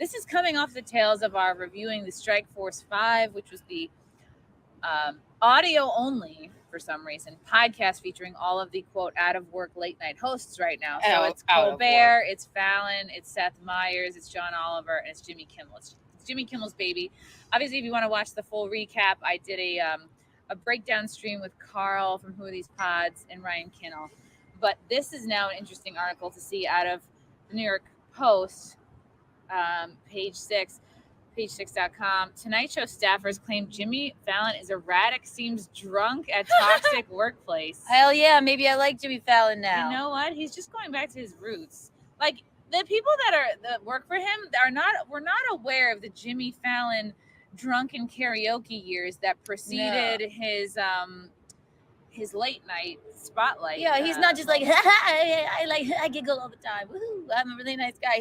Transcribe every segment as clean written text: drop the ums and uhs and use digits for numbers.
This is coming off the tails of our reviewing the Strike Force 5, which was the audio only, for some reason, podcast featuring all of the, quote, out of work late night hosts right now. So it's Colbert, it's Fallon, it's Seth Meyers, it's John Oliver, and it's Jimmy Kimmel. It's Jimmy Kimmel's baby. Obviously, if you want to watch the full recap, I did a breakdown stream with Carl from Who Are These Pods and Ryan Kinnell. But this is now an interesting article to see out of the New York Post, page 6.com. Tonight Show staffers claim Jimmy Fallon is erratic, seems drunk at toxic workplace. Hell yeah, maybe I like Jimmy Fallon now. You know what? He's just going back to his roots. Like, the people that work for him were not aware of the Jimmy Fallon drunken karaoke years that preceded his late night spotlight. Yeah, he's not just like I giggle all the time. Woo-hoo, I'm a really nice guy.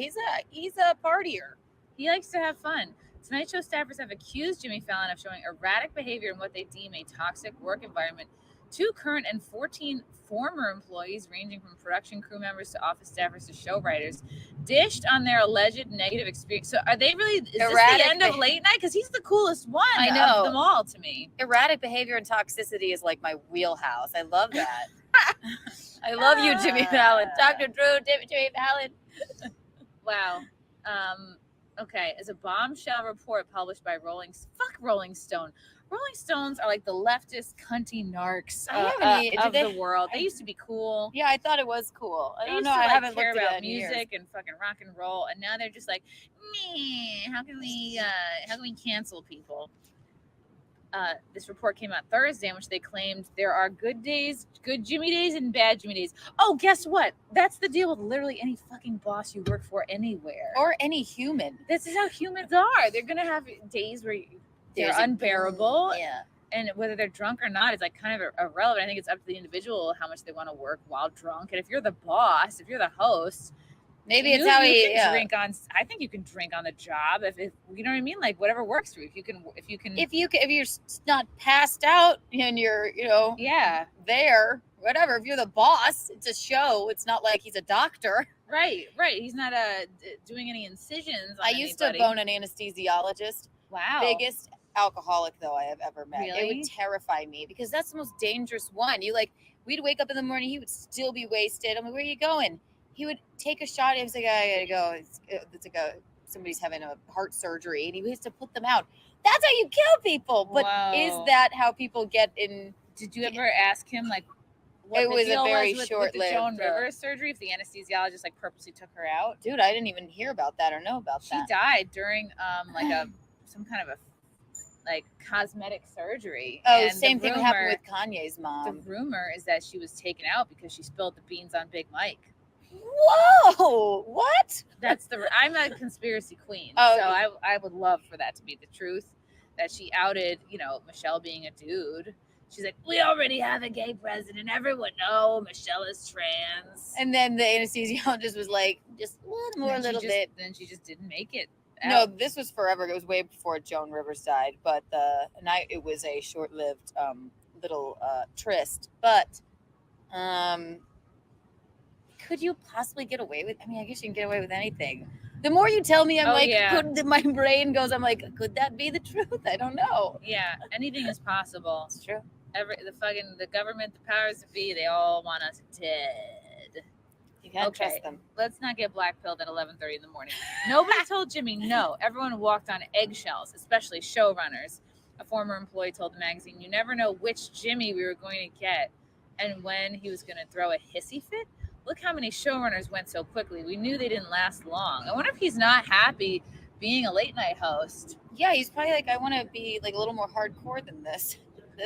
He's a partier. He likes to have fun. Tonight Show staffers have accused Jimmy Fallon of showing erratic behavior in what they deem a toxic work environment. 2 current and 14 former employees, ranging from production crew members to office staffers to show writers, dished on their alleged negative experience. So are they really, is erratic this the end of late night? Because he's the coolest one of them all to me. Erratic behavior and toxicity is like my wheelhouse. I love that. I love you, Jimmy Fallon. Dr. Drew, Jimmy Fallon. Wow. Okay, as a bombshell report published by Rolling Stone. Rolling Stones are like the leftist cunty narcs of the world. They used to be cool. Yeah, I thought it was cool. I don't know. I haven't care looked at about music and fucking rock and roll, and now they're just like, meh. How can we cancel people? This report came out Thursday, in which they claimed there are good Jimmy days and bad Jimmy days. Oh, guess what? That's the deal with literally any fucking boss you work for anywhere. Or any human. This is how humans are. They're going to have days where they're unbearable. Yeah. And whether they're drunk or not is like kind of irrelevant. I think it's up to the individual how much they want to work while drunk. And if you're the boss, if you're the host, maybe it's how you can drink on. I think you can drink on the job if you know what I mean. Like whatever works for you. If you're not passed out and you're there, whatever. If you're the boss, it's a show. It's not like he's a doctor. Right. He's not doing any incisions. I used to bone an anesthesiologist. Wow. Biggest alcoholic though I have ever met. Really? It would terrify me because that's the most dangerous one. We'd wake up in the morning, he would still be wasted. I'm like, where are you going? He would take a shot. He was like, I gotta go. It's like somebody's having a heart surgery, and he used to put them out. That's how you kill people. But is that how people get in? Did you ever ask him like? What it was a very with short-lived the Joan Rivers surgery. If the anesthesiologist like purposely took her out, dude, I didn't even hear about that or know about that. She died during some kind of a cosmetic surgery. Oh, and same thing happened with Kanye's mom. The rumor is that she was taken out because she spilled the beans on Big Mike. Whoa! What? I'm a conspiracy queen, so I would love for that to be the truth. That she outed, Michelle being a dude. She's like, we already have a gay president. Everyone knows Michelle is trans. And then the anesthesiologist was like, just one more little bit. Then she just didn't make it. No, this was forever. It was way before Joan Rivers died, but it was a short-lived little tryst. But could you possibly get away with? I mean, I guess you can get away with anything. The more you tell me, my brain goes, I'm like, could that be the truth? I don't know. Yeah, anything is possible. It's true. The government, the powers that be, they all want us dead. You can't trust them. Let's not get blackpilled at 11:30 in the morning. Nobody told Jimmy no. Everyone walked on eggshells, especially showrunners. A former employee told the magazine, "You never know which Jimmy we were going to get, and when he was going to throw a hissy fit. Look how many showrunners went so quickly. We knew they didn't last long." I wonder if he's not happy being a late night host. Yeah, he's probably like, I want to be like a little more hardcore than this.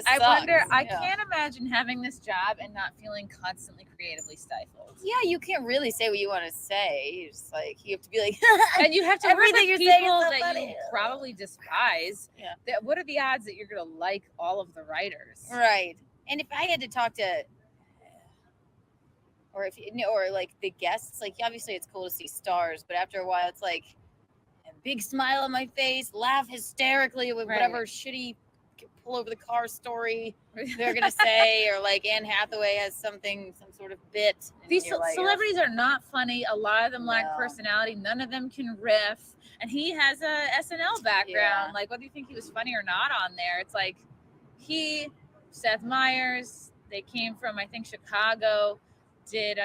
I wonder, I can't imagine having this job and not feeling constantly creatively stifled. Yeah, you can't really say what you want to say. You just you have to be like, and you have to everything you're saying is so funny. You probably despise. Yeah. What are the odds that you're going to like all of the writers? Right. And if I had to talk to, or the guests, obviously it's cool to see stars, but after a while it's like a big smile on my face, laugh hysterically with whatever shitty pull over the car story they're gonna say, or like Anne Hathaway has some sort of bit. These celebrities are not funny. A lot of them lack No. personality. None of them can riff. And he has a SNL background. Yeah. Like, whether you think he was funny or not on there, it's like Seth Meyers, they came from, I think, Chicago, did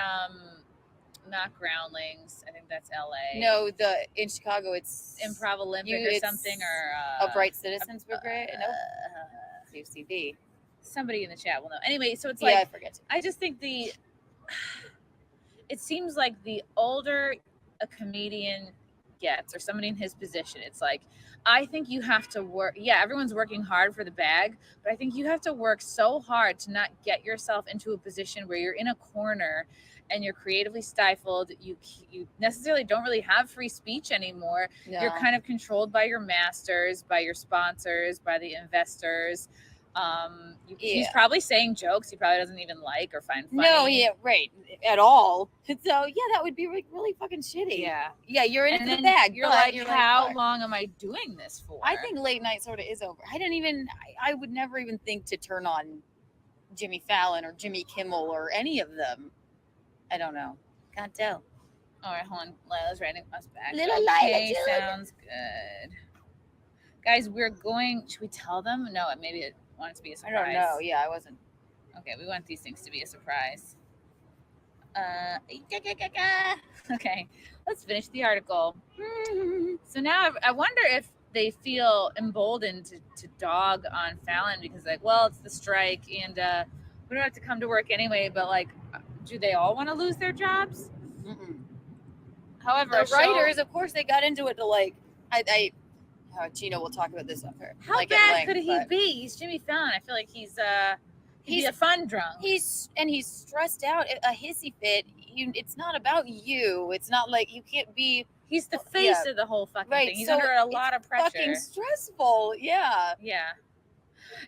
not Groundlings. I think that's LA. No, in Chicago it's Improv Olympic or something, or Upright Citizens were great. No, UCB. Somebody in the chat will know. Anyway, so it's Yeah, I like, forget. I just think it seems like the older a comedian gets, or somebody in his position, it's like, I think you have to work. Yeah, everyone's working hard for the bag, but I think you have to work so hard to not get yourself into a position where you're in a corner and you're creatively stifled. You necessarily don't really have free speech anymore. No. You're kind of controlled by your masters, by your sponsors, by the investors. He's probably saying jokes he probably doesn't even like or find funny. No, yeah, right, at all. So yeah, that would be really fucking shitty. Yeah, you're in the bag. You're like, how long am I doing this for? I think late night sort of is over. I would never even think to turn on Jimmy Fallon or Jimmy Kimmel or any of them. I don't know. Can't tell. All right, hold on. Lila's writing us back. Little okay, Lila, sounds good. Guys, we're going. Should we tell them? No, maybe it wanted to be a surprise. I don't know. Yeah, I wasn't. Okay, we want these things to be a surprise. Okay, let's finish the article. So now I wonder if they feel emboldened to dog on Fallon because, like, well, it's the strike and we don't have to come to work anyway, but like, do they all want to lose their jobs? Mm-mm. However, the writers, of course, they got into it to like, Gina will talk about this on her. How bad could he be? He's Jimmy Fallon. I feel like he's a fun drunk. He's stressed out. A hissy fit. It's not about you. It's not like you can't be. He's the face of the whole fucking thing. He's under a lot of pressure. Fucking stressful. Yeah. Yeah.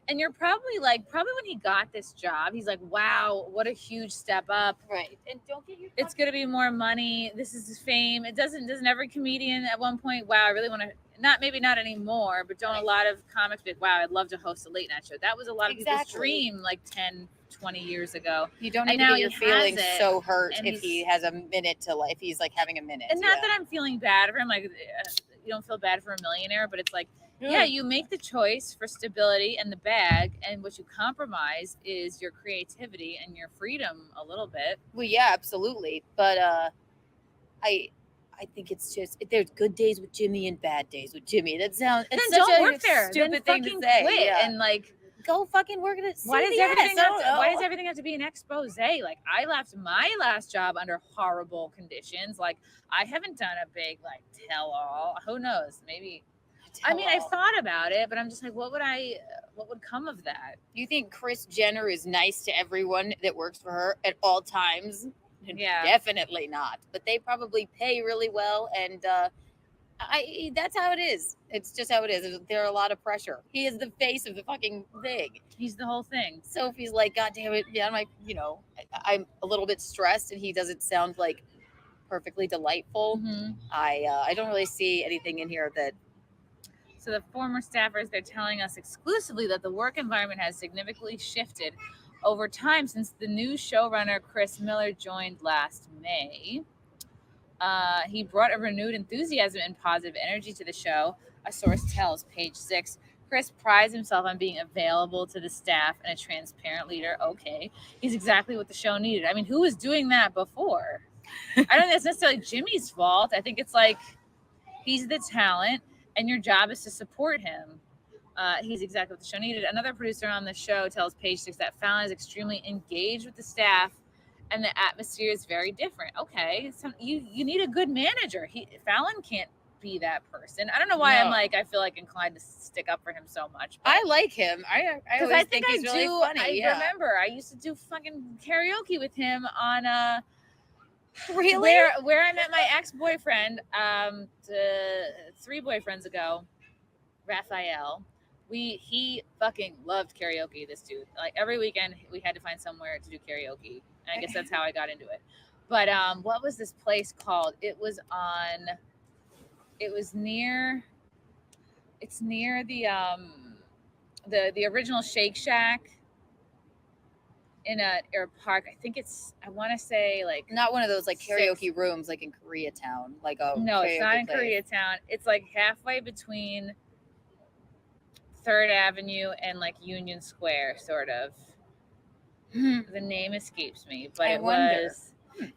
And you're probably when he got this job, he's like, wow, what a huge step up. Right. And don't get your. It's going to be more money. This is his fame. Doesn't every comedian at one point, wow, I really want to, maybe not anymore, but don't a lot of comics be like, wow, I'd love to host a late night show. That was a lot of people's dream like 10, 20 years ago. You don't need to get your feelings so hurt if he has a minute to life. He's like having a minute. And not that I'm feeling bad for him. Like, you don't feel bad for a millionaire, but it's like, yeah, you make the choice for stability and the bag, and what you compromise is your creativity and your freedom a little bit. Well, yeah, absolutely. But I think it's just, there's good days with Jimmy and bad days with Jimmy. That sounds, it's then such don't a work there. stupid Then thing to say. quit and like go fucking work at it. Why does everything have to be an expose? Like, I left my last job under horrible conditions. Like, I haven't done a big like tell all. Who knows? Maybe. I mean, I thought about it, but I'm just like, what would come of that? You think Kris Jenner is nice to everyone that works for her at all times? Yeah, definitely not. But they probably pay really well, and that's how it is. It's just how it is. There's a lot of pressure. He is the face of the fucking thing. He's the whole thing. So if he's like, God damn it, yeah, I'm a little bit stressed, and he doesn't sound like perfectly delightful. Mm-hmm. I don't really see anything in here that. So the former staffers, they're telling us exclusively that the work environment has significantly shifted over time since the new showrunner Chris Miller joined last May. He brought a renewed enthusiasm and positive energy to the show, a source tells, page 6. Chris prides himself on being available to the staff and a transparent leader. Okay, he's exactly what the show needed. I mean, who was doing that before? I don't think that's necessarily Jimmy's fault. I think it's like he's the talent, and your job is to support him. He's exactly what the show needed. Another producer on the show tells page 6 that Fallon is extremely engaged with the staff, and the atmosphere is very different. Okay, so you need a good manager. Fallon can't be that person. I don't know why I feel like inclined to stick up for him so much. I like him. I always think he's really funny. I remember I used to do fucking karaoke with him on really where I met my ex-boyfriend 3 boyfriends ago, Raphael. He fucking loved karaoke, this dude. Like, every weekend we had to find somewhere to do karaoke. And I guess that's how I got into it. But what was this place called? It's near the the original Shake Shack in a park. I think I want to say like Not one of those like karaoke rooms like in Koreatown, like a no, it's not in place. Koreatown. It's like halfway between 3rd Avenue and like Union Square, sort of. The name escapes me, but I wonder.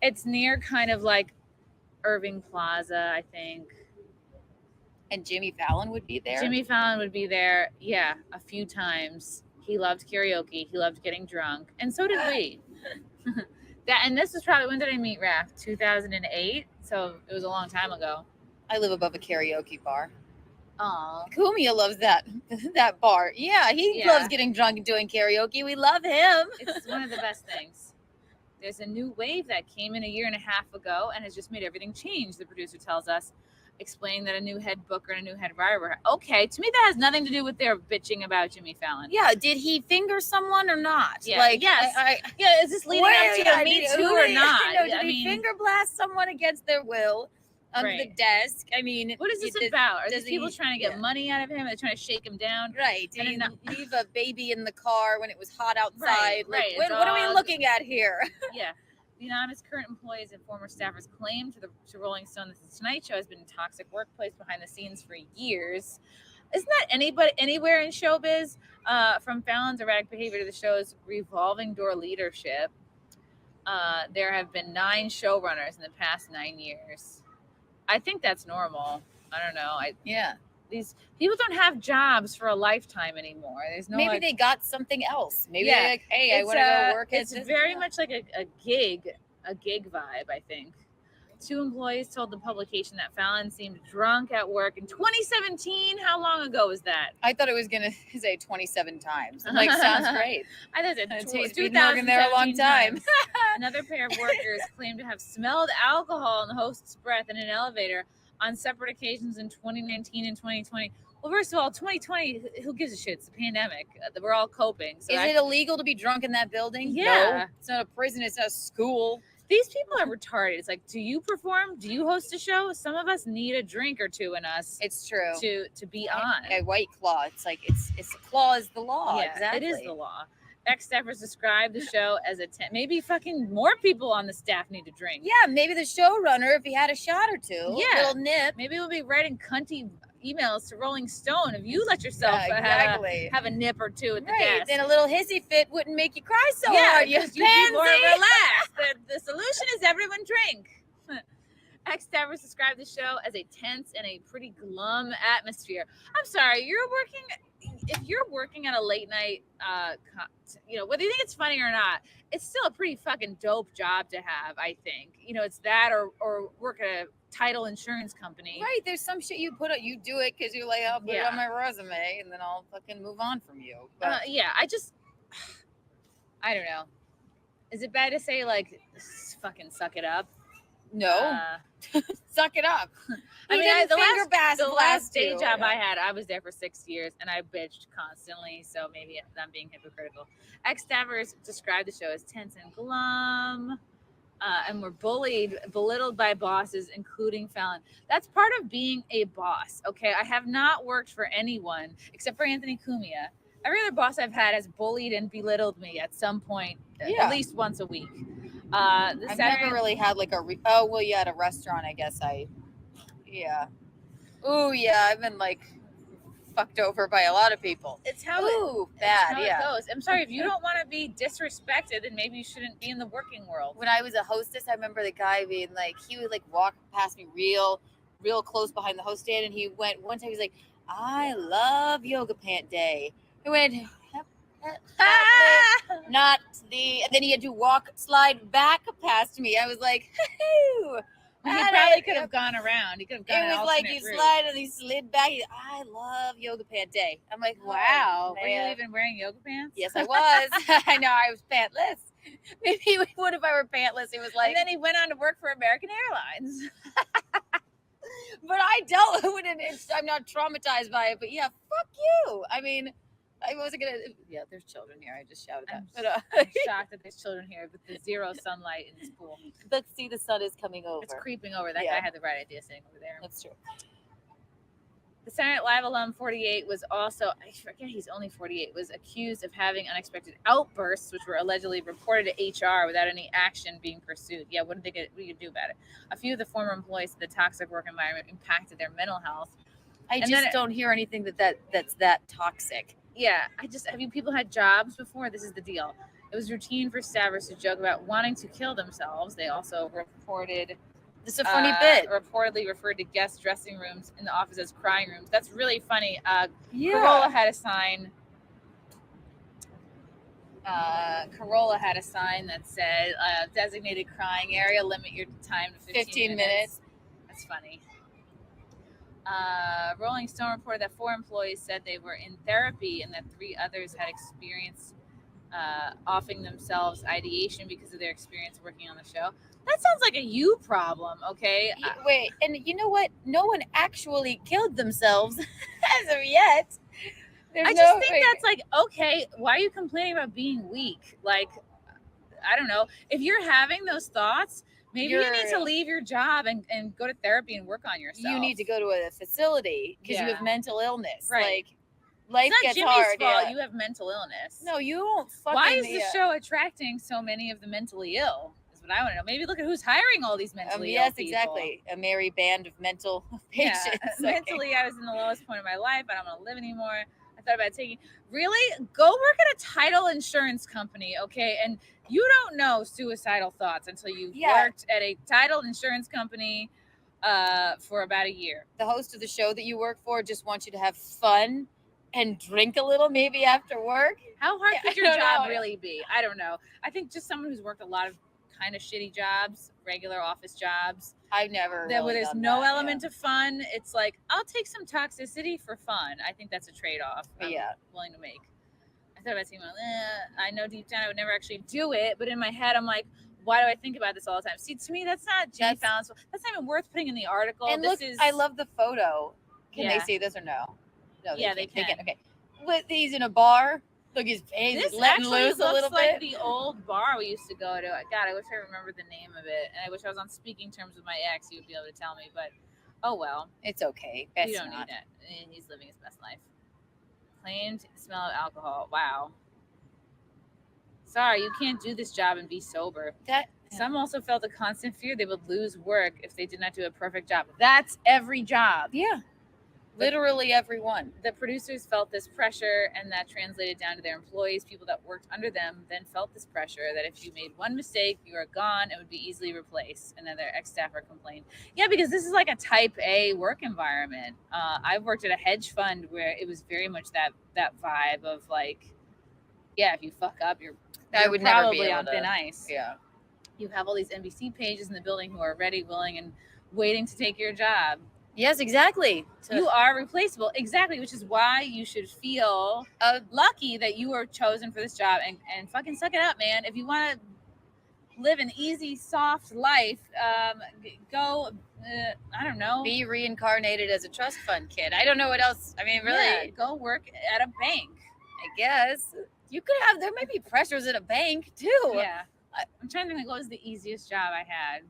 It's near kind of like Irving Plaza, I think. And Jimmy Fallon would be there. Jimmy Fallon would be there, yeah, a few times. He loved karaoke. He loved getting drunk, and so did we. And this was probably, when did I meet Raph? 2008. So it was a long time ago. I live above a karaoke bar. Oh, Kumia loves that bar. Yeah, he loves getting drunk and doing karaoke. We love him. It's one of the best things. There's a new wave that came in a year and a half ago and has just made everything change, the producer tells us, explaining that a new head booker and a new head writer were. Okay, to me that has nothing to do with their bitching about Jimmy Fallon. Yeah, did he finger someone or not? Yeah, like, yes. Is this leading up to a Me Too or not? Did he finger blast someone against their will under the desk? I mean, what is this about? Are these people trying to get money out of him? Are they trying to shake him down? Right. Did he leave a baby in the car when it was hot outside? Right. What are we looking at here? Yeah. The anonymous current employees and former staffers claimed to Rolling Stone that the Tonight Show has been a toxic workplace behind the scenes for years. Isn't that anywhere in showbiz? From Fallon's erratic behavior to the show's revolving door leadership, there have been 9 showrunners in the past 9 years. I think that's normal. I don't know. These people don't have jobs for a lifetime anymore. There's no. Maybe they got something else. Maybe they're like, hey, I want to go work. It's very much like a gig vibe, I think. 2 employees told the publication that Fallon seemed drunk at work in 2017. How long ago was that? I thought it was gonna say 27 times. Like, sounds great. I thought it been working there a long time. Another pair of workers claimed to have smelled alcohol in the host's breath in an elevator on separate occasions in 2019 and 2020. Well, first of all, 2020, who gives a shit? It's a pandemic. We're all coping. So Is it illegal to be drunk in that building? Yeah. No, it's not a prison. It's not a school. These people are retarded. It's like, do you perform? Do you host a show? Some of us need a drink or two in us. It's true. To be on. A White Claw. It's like it's the claw is the law. Yeah, exactly. It is the law. Ex-staffers described the show as a maybe fucking more people on the staff need to drink. Yeah, maybe the showrunner, if he had a shot or two, little nip. Maybe we'll be writing cunty emails to Rolling Stone if you let yourself have a nip or two at the desk. Then a little hissy fit wouldn't make you cry so hard. You'd be more relaxed. The solution is everyone drink. Ex-staffers described the show as a tense and a pretty glum atmosphere. I'm sorry, if you're working at a late night, whether you think it's funny or not, it's still a pretty fucking dope job to have, I think. It's that or work at a title insurance company. Right. There's some shit you do it because you're like, I'll put it on my resume and then I'll fucking move on from you. But I don't know. Is it bad to say, like, fucking suck it up? No. Suck it up. I mean, the last day job I had, I was there for 6 years and I bitched constantly. So maybe I'm being hypocritical. Ex-staffers described the show as tense and glum and were belittled by bosses, including Fallon. That's part of being a boss. Okay. I have not worked for anyone except for Anthony Cumia. Every other boss I've had has bullied and belittled me at some point, at least once a week. I've never really had like at a restaurant, I guess I've been like fucked over by a lot of people. It's how it goes. I'm sorry, if you don't want to be disrespected, then maybe you shouldn't be in the working world. When I was a hostess, I remember the guy being like, he would like walk past me real close behind the host stand, and he went one time, he's like, I love yoga pant day. He went, not the, and then he had to slide back past me. I was like, he probably could have gone around. He could have gone. It was like he slid and he slid back. I love yoga pant day. I'm like, wow. Were you even wearing yoga pants? Yes, I was. I know, I was pantless. Maybe he would if I were pantless. It was like. And then he went on to work for American Airlines. But I dealt with it. I'm not traumatized by it. But yeah, fuck you. I mean, I wasn't gonna. Yeah, there's children here. I just shouted that. I'm shocked that there's children here with the zero sunlight in school. Let's see, the sun is coming over. It's creeping over. That guy had the right idea sitting over there. That's true. The Saturday Night Live alum 48 was also, I forget he's only 48, was accused of having unexpected outbursts, which were allegedly reported to HR without any action being pursued. Yeah, what did we could do about it? A few of the former employees said the toxic work environment impacted their mental health. I just don't hear anything that's that toxic. Yeah, have you people had jobs before? This is the deal. It was routine for staffers to joke about wanting to kill themselves. They also reported... This is a funny bit. Reportedly referred to guest dressing rooms in the office as crying rooms. That's really funny. Yeah. Corolla had a sign. That said, designated crying area, limit your time to 15 minutes. That's funny. Rolling Stone reported that 4 employees said they were in therapy and that 3 others had experienced offing themselves ideation because of their experience working on the show. That sounds like a you problem, okay? Wait, and you know what? No one actually killed themselves as of yet. I just think that's like, okay, why are you complaining about being weak? Like, I don't know. If you're having those thoughts, maybe you need to leave your job and go to therapy and work on yourself. You need to go to a facility because you have mental illness. Right. Like, life it's not gets Jimmy's hard. fault. Yeah. You have mental illness. No, you don't fucking... Why is the show attracting so many of the mentally ill? What I want to know. Maybe look at who's hiring all these mentally ill people. Yes, exactly. A merry band of mental patients. Yeah. Mentally, I was in the lowest point of my life. I don't want to live anymore. I thought about taking... Really? Go work at a title insurance company, okay? And you don't know suicidal thoughts until you've worked at a title insurance company for about a year. The host of the show that you work for just wants you to have fun and drink a little maybe after work. How hard could your job really be? I don't know. I think just someone who's worked a lot of kind of shitty jobs, regular office jobs. I've never. There's no element of fun. It's like, I'll take some toxicity for fun. I think that's a trade-off. I'm willing to make. I thought about saying, I know deep down I would never actually do it, but in my head I'm like, why do I think about this all the time? See, to me, that's not Jimmy Fallon. That's not even worth putting in the article. And look, I love the photo. Can they see this or no? No, they can. Okay. But he's in a bar. Look, his face is letting loose a little bit. Like the old bar we used to go to. God, I wish I remembered the name of it. And I wish I was on speaking terms with my ex. He would be able to tell me. But, oh well. It's okay. You don't need it. He's living his best life. Claimed smell of alcohol. Wow. Sorry, you can't do this job and be sober. Some also felt a constant fear they would lose work if they did not do a perfect job. That's every job. Yeah. Literally everyone. The producers felt this pressure, and that translated down to their employees. People that worked under them then felt this pressure that if you made one mistake, you were gone, it would be easily replaced. Another ex-staffer complained. Yeah, because this is like a type A work environment. I've worked at a hedge fund where it was very much that vibe of like, yeah, if you fuck up, you're probably never be on thin ice. Yeah. You have all these NBC pages in the building who are ready, willing, and waiting to take your job. Yes, exactly. You are replaceable. Exactly, which is why you should feel lucky that you were chosen for this job and fucking suck it up, man. If you want to live an easy, soft life, go, I don't know. Be reincarnated as a trust fund kid. I don't know what else. I mean, really. Yeah, go work at a bank. I guess. There might be pressures at a bank, too. Yeah. I'm trying to think, like, what was the easiest job I had?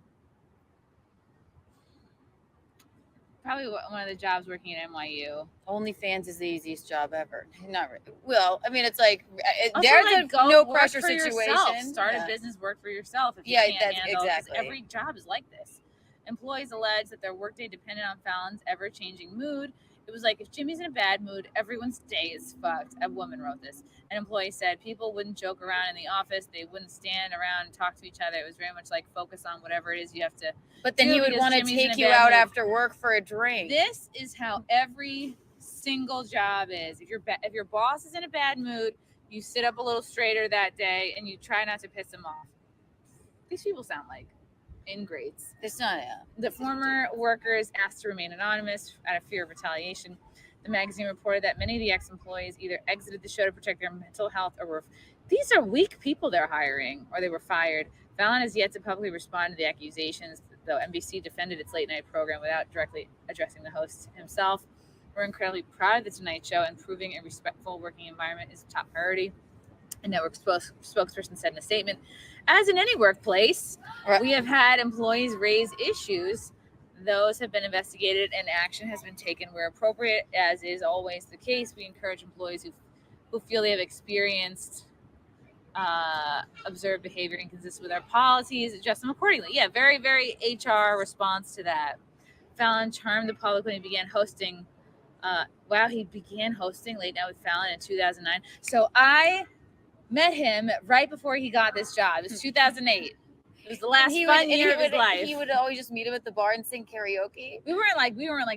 Probably one of the jobs working at NYU. OnlyFans is the easiest job ever. Not really. Well, I mean, it's like also, there's like, a no pressure situation. Start a business, work for yourself. If you can't handle, exactly. Every job is like this. Employees allege that their workday depended on Fallon's ever-changing mood. It was like, if Jimmy's in a bad mood, everyone's day is fucked. A woman wrote this. An employee said people wouldn't joke around in the office. They wouldn't stand around and talk to each other. It was very much like focus on whatever it is you have to. But then he would want to take you out after work for a drink. This is how every single job is. If your boss is in a bad mood, you sit up a little straighter that day and you try not to piss him off. These people sound like ingrates. It's not. The former workers asked to remain anonymous out of fear of retaliation. The magazine reported that many of the ex-employees either exited the show to protect their mental health or these are weak people they're hiring, or they were fired. Fallon has yet to publicly respond to the accusations, though NBC defended its late night program without directly addressing the host himself. We're incredibly proud of the Tonight Show, and proving a respectful working environment is a top priority. A network spokesperson said in a statement, as in any workplace, we have had employees raise issues Those have been investigated and action has been taken where appropriate, as is always the case. We encourage employees who feel they have experienced observed behavior inconsistent with our policies, adjust them accordingly. Yeah, very, very HR response to that. Fallon charmed the public when he began hosting. He began hosting Late Night with Fallon in 2009. So I met him right before he got this job. It was 2008. It was the last fun year of his life. He would always just meet him at the bar and sing karaoke. We weren't like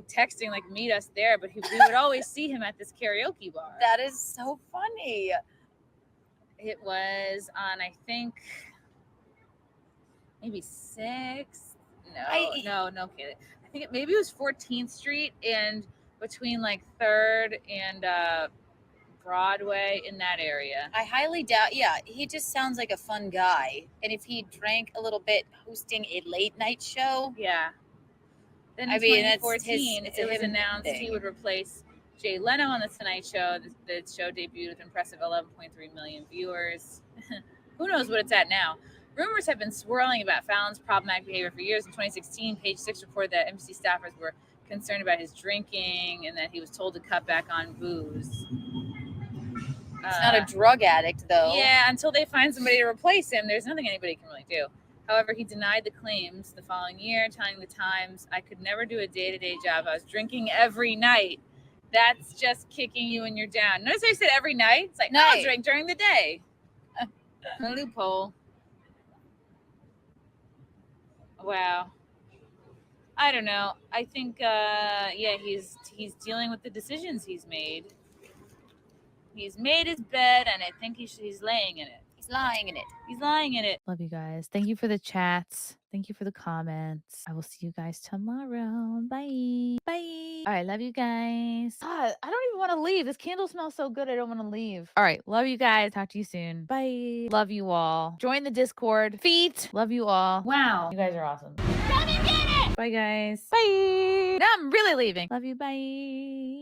texting like meet us there, but we would always see him at this karaoke bar. That is so funny. It was on, I think, maybe 6th. No kidding. I think maybe it was 14th Street and between like 3rd and Broadway, in that area. I highly doubt. Yeah, he just sounds like a fun guy. And if he drank a little bit hosting a late night show. Yeah. Then in 2014, it was announced he would replace Jay Leno on The Tonight Show. The show debuted with impressive 11.3 million viewers. Who knows what it's at now? Rumors have been swirling about Fallon's problematic behavior for years. In 2016, Page Six reported that NBC staffers were concerned about his drinking and that he was told to cut back on booze. He's not a drug addict, though. Yeah, until they find somebody to replace him, there's nothing anybody can really do. However, he denied the claims the following year, telling The Times, "I could never do a day-to-day job. I was drinking every night." That's just kicking you when you're down. Notice I said every night? It's like, no, I'll drink during the day. A loophole. Wow. I don't know. I think, he's dealing with the decisions he's made. He's made his bed, and I think he's laying in it. He's lying in it. He's lying in it. Love you guys. Thank you for the chats. Thank you for the comments. I will see you guys tomorrow. Bye. Bye. All right. Love you guys. God, I don't even want to leave. This candle smells so good. I don't want to leave. All right. Love you guys. Talk to you soon. Bye. Love you all. Join the Discord. Feet. Love you all. Wow. You guys are awesome. Love you, get it. Bye, guys. Bye. Now I'm really leaving. Love you. Bye.